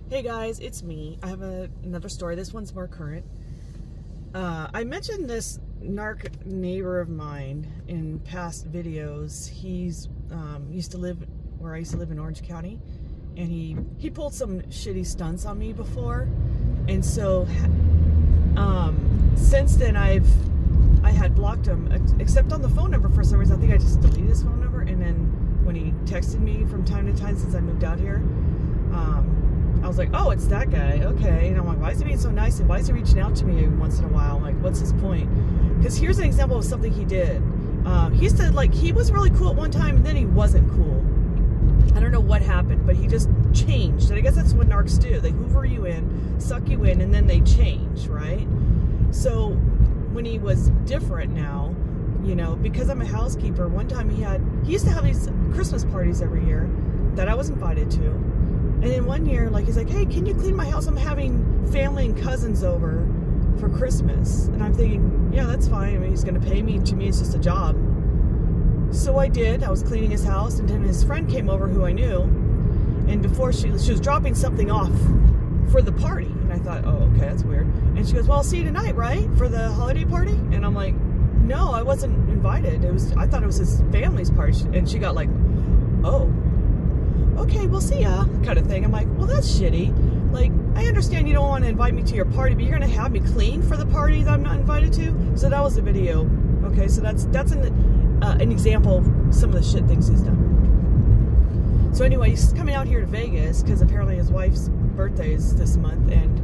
Hey guys, it's me. I have another story. This one's more current. I mentioned this narc neighbor of mine in past videos. He's used to live where I used to live in Orange County, and he pulled some shitty stunts on me before, and so since then I had blocked him, except on the phone number for some reason. I think I just deleted his phone number, and then when he texted me from time to time since I moved out here, I was like, oh, it's that guy, okay. And I'm like, why is he being so nice, and why is he reaching out to me once in a while? I'm like, what's his point? Because here's an example of something he did. He said, like, he was really cool at one time, and then he wasn't cool. I don't know what happened, but he just changed. And I guess that's what narcs do. They hoover you in, suck you in, and then they change, right? So when he was different now, you know, because I'm a housekeeper, one time he used to have these Christmas parties every year that I was invited to. And then one year, like, he's like, hey, can you clean my house? I'm having family and cousins over for Christmas. And I'm thinking, yeah, that's fine. I mean, he's going to pay me. To me, it's just a job. So I did. I was cleaning his house, and then his friend came over who I knew. And before she was dropping something off for the party. And I thought, oh, okay, that's weird. And she goes, well, I'll see you tonight, right? For the holiday party? And I'm like, no, I wasn't invited. I thought it was his family's party. And she got like, oh, okay, we'll see ya, kind of thing. I'm like, well, that's shitty. Like, I understand you don't want to invite me to your party, but you're going to have me clean for the party that I'm not invited to? So that was the video. Okay, so that's an example of some of the shit things he's done. So anyway, he's coming out here to Vegas because apparently his wife's birthday is this month, and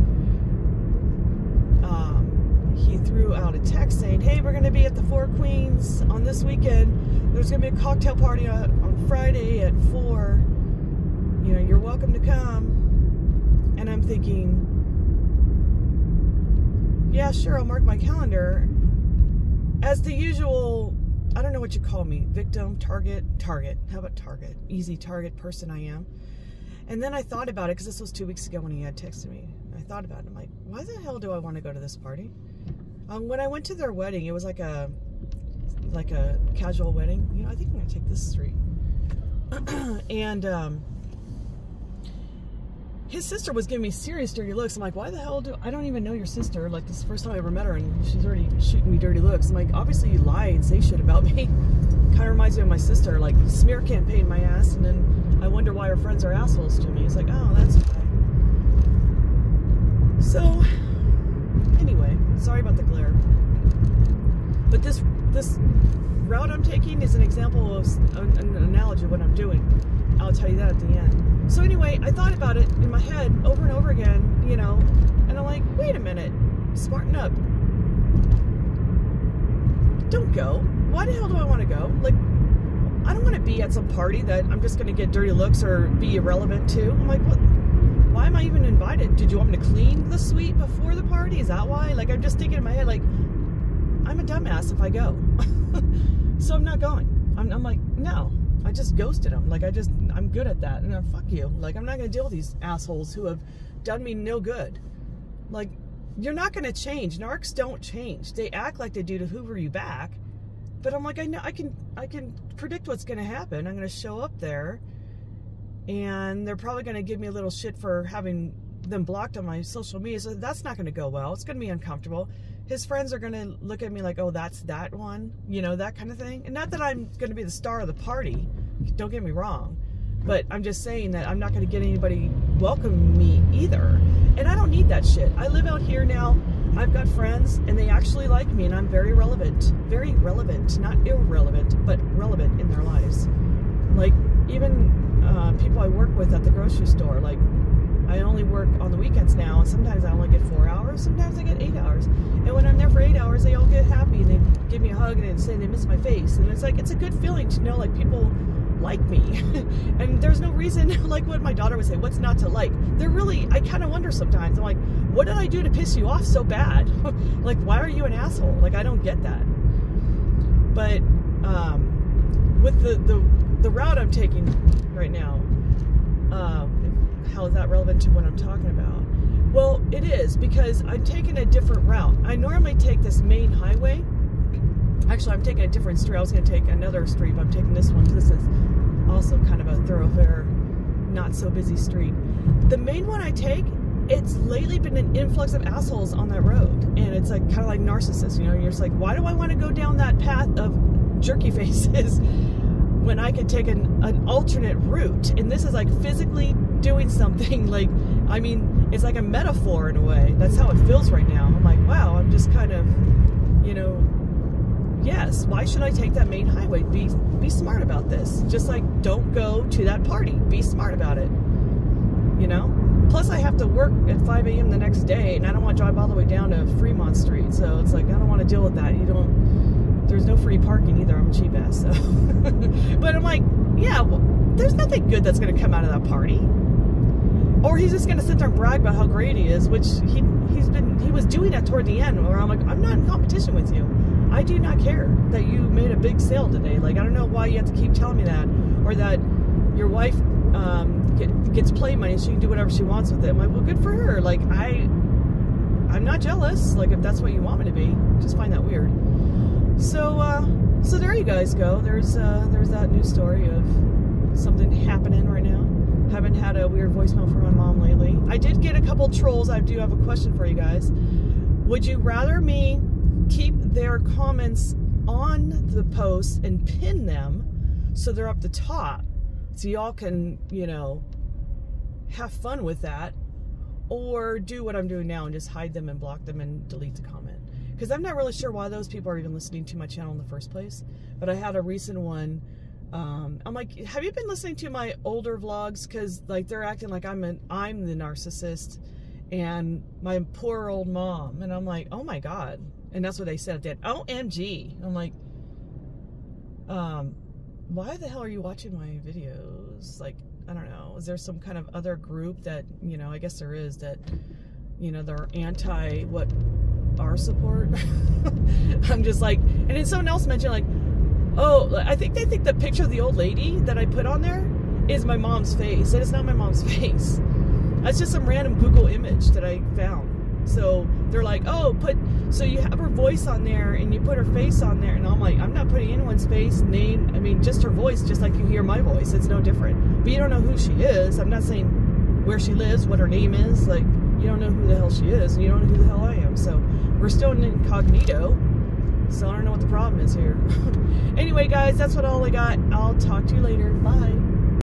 he threw out a text saying, hey, we're going to be at the Four Queens on this weekend. There's going to be a cocktail party on Friday at 4. You know, you're welcome to come. And I'm thinking, yeah, sure, I'll mark my calendar. As the usual, I don't know what you call me, victim, target. How about target? Easy target person I am. And then I thought about it, because this was 2 weeks ago when he had texted me. I thought about it. I'm like, why the hell do I want to go to this party? When I went to their wedding, it was like a casual wedding. You know, I think I'm going to take this street. And his sister was giving me serious dirty looks. I'm like, why the hell I don't even know your sister. Like, this is the first time I ever met her, and she's already shooting me dirty looks. I'm like, obviously you lie and say shit about me. Kind of reminds me of my sister, like, smear campaign my ass, and then I wonder why her friends are assholes to me. It's like, oh, that's why. So, anyway, sorry about the glare. But this route I'm taking is an example of an analogy of what I'm doing. I'll tell you that at the end. So anyway, I thought about it in my head over and over again, you know, and I'm like, wait a minute, smarten up. Don't go. Why the hell do I want to go? Like, I don't want to be at some party that I'm just going to get dirty looks or be irrelevant to. I'm like, what? Why am I even invited? Did you want me to clean the suite before the party? Is that why? Like, I'm just thinking in my head, like, I'm a dumbass if I go. So I'm not going. I'm like, no. I just ghosted him. Like, I'm good at that. And fuck you. Like, I'm not going to deal with these assholes who have done me no good. Like, you're not going to change. Narcs don't change. They act like they do to hoover you back. But I'm like, I know, I can predict what's going to happen. I'm going to show up there, and they're probably going to give me a little shit for having them blocked on my social media. So that's not going to go well. It's going to be uncomfortable. His friends are going to look at me like, oh, that's that one, you know, that kind of thing. And not that I'm going to be the star of the party, don't get me wrong, but I'm just saying that I'm not going to get anybody welcome me either. And I don't need that shit. I live out here now. I've got friends, and they actually like me, and I'm very relevant, not irrelevant, but relevant in their lives. Like, even people I work with at the grocery store, like, I only work on the weekends now, and sometimes I only get 4 hours, sometimes I get 8 hours. And when I'm there for 8 hours, they all get happy, and they give me a hug, and they say they miss my face. And it's like, it's a good feeling to know, like, people like me. And there's no reason, like what my daughter would say, what's not to like? They're really, I kind of wonder sometimes. I'm like, what did I do to piss you off so bad? Like, why are you an asshole? Like, I don't get that. But with the route I'm taking right now, how is that relevant to what I'm talking about? Well, it is, because I'm taking a different route. I normally take this main highway. Actually, I'm taking a different street. I was going to take another street, but I'm taking this one. This is also kind of a thoroughfare, not so busy street. the main one I take, it's lately been an influx of assholes on that road. And it's like kind of like narcissists, you know, you're just like, why do I want to go down that path of jerky faces when I could take an alternate route? And this is like physically doing something like, I mean, it's like a metaphor in a way. That's how it feels right now. I'm like, wow, I'm just kind of, you know, yes, why should I take that main highway? Be smart about this. Just like, don't go to that party. Be smart about it. You know? Plus, I have to work at 5 a.m. the next day, and I don't want to drive all the way down to Fremont Street. So it's like, I don't want to deal with that. There's no free parking either. I'm a cheap ass, so. But I'm like, yeah, well, there's nothing good that's going to come out of that party. Or he's just going to sit there and brag about how great he is, which he was doing that toward the end, where I'm like, I'm not in competition with you. I do not care that you made a big sale today. Like, I don't know why you have to keep telling me that, or that your wife gets play money and she can do whatever she wants with it. I'm like, well, good for her. Like, I'm not jealous. Like, if that's what you want me to be, just find that weird. So there you guys go. There's that news story of something happening right now. Haven't had a weird voicemail from my mom lately. I did get a couple trolls. I do have a question for you guys. Would you rather me keep their comments on the post and pin them so they're up the top so y'all can, you know, have fun with that, or do what I'm doing now and just hide them and block them and delete the comment? Because I'm not really sure why those people are even listening to my channel in the first place. But I had a recent one. I'm like, have you been listening to my older vlogs? Because like they're acting like I'm the narcissist and my poor old mom. And I'm like, oh my God. And that's what they said at the end. OMG. And I'm like, why the hell are you watching my videos? Like, I don't know. Is there some kind of other group that, you know, I guess there is, that, you know, they're anti what our support? I'm just like, and then someone else mentioned like, oh, I think they think the picture of the old lady that I put on there is my mom's face. And it's not my mom's face. That's just some random Google image that I found. So they're like, oh, so you have her voice on there and you put her face on there. And I'm like, I'm not putting anyone's face, name, I mean, just her voice, just like you hear my voice. It's no different. But you don't know who she is. I'm not saying where she lives, what her name is. Like, you don't know who the hell she is, and you don't know who the hell I am. So we're still in incognito. So I don't know what the problem is here. Anyway, guys, that's all I got. I'll talk to you later. Bye.